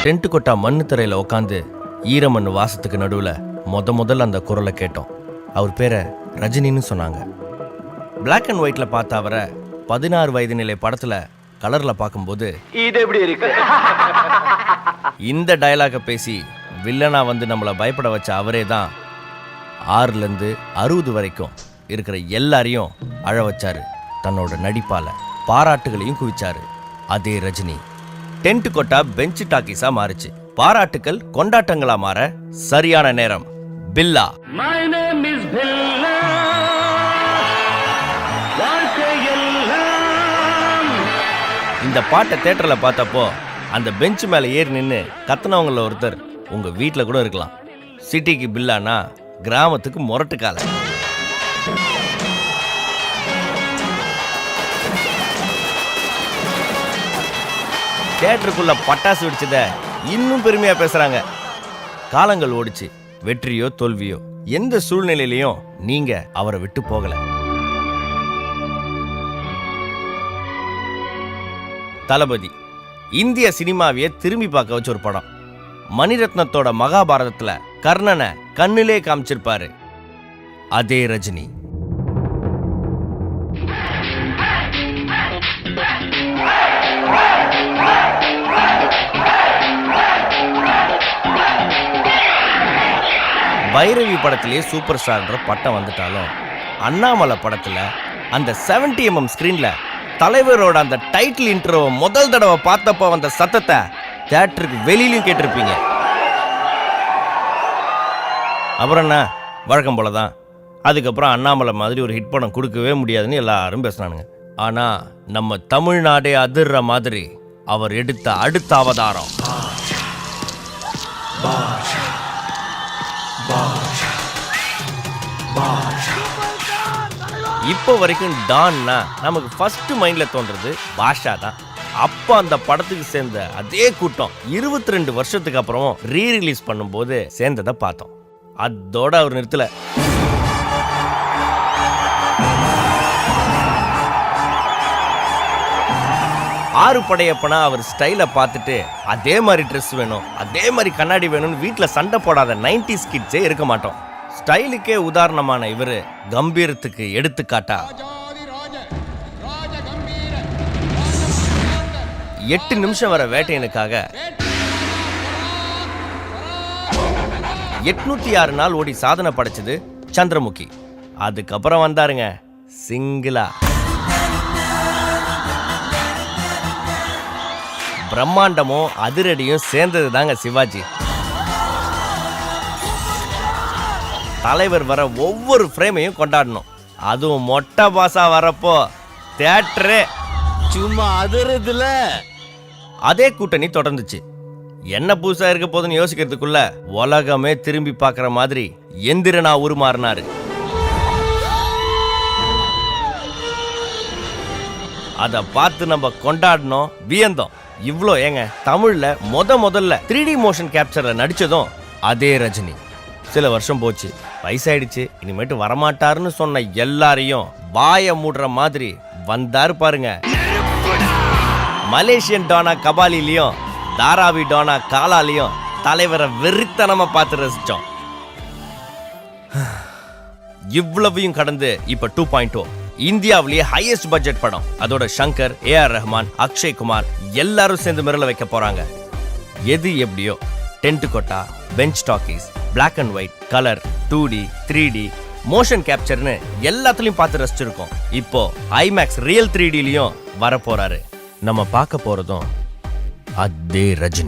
Tent கொட்டா மண்ணு தரையில உட்காந்து ஈரமண்ணு வாசத்துக்கு நடுவுல முதல்ல அந்த குரலை கேட்டோம். அவர் பேரை ரஜினின்னு சொன்னாங்க. பிளாக் அண்ட் ஒயிட்ல பார்த்த அவரை 16 வயது நிலை படத்துல கலர்ல பார்க்கும்போது இது எப்படி இருக்கு? இந்த டயலாக பேசி வில்லனா வந்து நம்மளை பயப்பட வச்ச அவரே தான் 6ல இருந்து 60 வரைக்கும் இருக்கிற எல்லாரையும் அழ வச்சாரு. தன்னோட நடிப்பால பாராட்டுகளையும் குவிச்சாரு. அதே ரஜினி டென்ட் கொட்டா பெஞ்ச் டாக்கீஸா மாறுச்சு. பாராட்டுக்கள் கொண்டாட்டங்களா மாற சரியான நேரம். பில்லா. My name is Billa. வாழ்க்கையெல்லாம். இந்த பாட்டை தியேட்டர்ல பார்த்தப்போ அந்த பெஞ்ச் மேல ஏறி நின்று கத்துனவங்கள ஒருத்தர் உங்க வீட்டில் கூட இருக்கலாம். சிட்டிக்கு பில்லானா கிராமத்துக்கு முரட்டுக்கால. தியேட்டருக்குள்ள பட்டாசு வெடிச்சத இன்னும் பெருமையா பேசுறாங்க. காலங்கள் ஓடிச்சு. வெற்றியோ தோல்வியோ எந்த சூழ்நிலையிலையும் நீங்க அவரை விட்டு போகல. தளபதி இந்திய சினிமாவையே திரும்பி பார்க்க வச்ச ஒரு படம். மணிரத்னத்தோட மகாபாரதத்துல கர்ணனை கண்ணிலே காமிச்சிருப்பாரு. அதே ரஜினி. பைரவி படத்திலே சூப்பர் ஸ்டார்ன்ற பட்டம் வந்துட்டாலும் அண்ணாமலை படத்துல அந்த 70mm ஸ்கிரீன்ல தலைவரோட அந்த டைட்டில் இன்ட்ரோவை முதல் தடவை பார்த்தப்போ வந்த சத்தத்தை தியேட்டருக்கு வெளியிலும் கேட்டிருப்பீங்க. அப்புறம் என்ன, வழக்கம் போலதான். அதுக்கப்புறம் அண்ணாமலை மாதிரி ஒரு ஹிட் படம் கொடுக்கவே முடியாதுன்னு எல்லாரும் பேசினானுங்க. ஆனா நம்ம தமிழ்நாடே அதிர்ற மாதிரி அவர் எடுத்த அடுத்த அவதாரம் இப்போ வரைக்கும் டான்னா நமக்கு ஃபர்ஸ்ட் மைண்ட்ல தோன்றது பாஷா தான். அப்போ அந்த படத்துக்கு சேர்ந்த அதே கூட்டம் 22 வருஷத்துக்கு அப்புறம் ரீ ரிலீஸ் பண்ணும்போது சேர்ந்ததை பார்த்தோம். அதோட அவர் நிறுத்தல. ஆறு படையப்பனா அவர் ஸ்டைலை பார்த்துட்டு அதே மாதிரி ட்ரெஸ் வேணும், அதே மாதிரி கண்ணாடி வேணும்னு வீட்டில் சண்டை போடாத 90s கிட்ஸே இருக்க மாட்டோம். ஸ்டைலுக்கே உதாரணமான இவரு கம்பீரத்துக்கு எடுத்துக்காட்டா 8 நிமிஷம் வர வேட்டையனுக்காக 806 நாள் ஓடி சாதனை படைச்சது சந்திரமுகி. அதுக்கப்புறம் வந்தாருங்க சிங்கிளா. பிரம்மாண்டமும் அதிரடியும் சேர்ந்தது தாங்க சிவாஜி. தலைவர் வர ஒவ்வொரு ஃப்ரேமையும் கொண்டாடணும். அதுவும் மொட்டை பாசா வரப்போ தியேட்டரே சும்மா அதிரதுல. அதே கூட்டணி தொடர்ந்துச்சு. என்ன புதுசா இருக்க போதுன்னு யோசிக்கிறதுக்குள்ள உலகமே திரும்பி பார்க்குற மாதிரி எந்திரனா உருமாறினாரு. அதை பார்த்து நம்ம கொண்டாடணும், வியந்தோம். இவ்வளோ ஏங்க, தமிழ்ல முதல்ல 3D மோஷன் கேப்சர்ல நடிச்சதும் அதே ரஜினி. சில வருஷம் போச்சு, வயசாயிடுச்சு, இனிமேட்டு வரமாட்டாருன்னு சொன்ன எல்லாரையும் வாய மூடுற மாதிரி வந்தாரு பாருங்க. மலேசியன் டானா கபாலிலையும் தாராவி டானா காலாலையும் தலைவரை வெறித்தனமா பார்த்து ரசிச்சோம். இவ்வளவையும் கடந்து இப்ப 2.0 இந்தியாவிலேயே ஹையஸ்ட் பட்ஜெட் படம். அதோட சங்கர், ஏஆர் ரஹ்மான், அக்ஷய் குமார் எல்லாரும் சேர்ந்து மிரள வைக்க போறாங்க. எது எப்படியோ டென்ட் கொட்டா, bench talkies, black and white, colour, 2D, 3D, motion கேப்சர்னு எல்லாத்துலயும் பார்த்து ரசிச்சிருக்கோம். இப்போ ஐமேக்ஸ் ரியல் 3Dலயும் வர போறாரு. நம்ம பார்க்க போறதும் அதே ரஜினி.